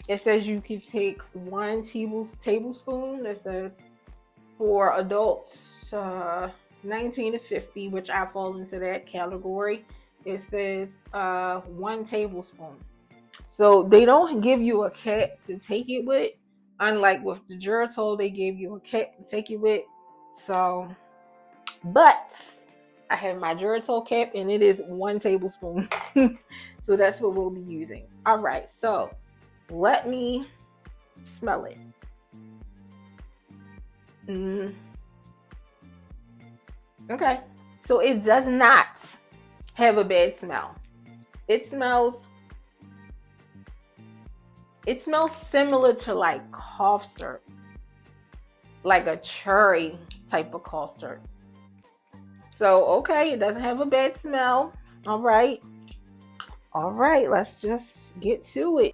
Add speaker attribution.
Speaker 1: It says you can take one tablespoon. It says for adults 19 to 50, which I fall into that category. It says 1 tablespoon. So they don't give you a cap to take it with. Unlike with the Geritol, they gave you a cap to take it with. So, but I have my Geritol cap and it is 1 tablespoon. So that's what we'll be using. All right, so let me smell it. Mm, okay, so it does not have a bad smell. It smells it smells similar to like cough syrup, like a cherry type of cough syrup. So okay, it doesn't have a bad smell. All right, let's just get to it.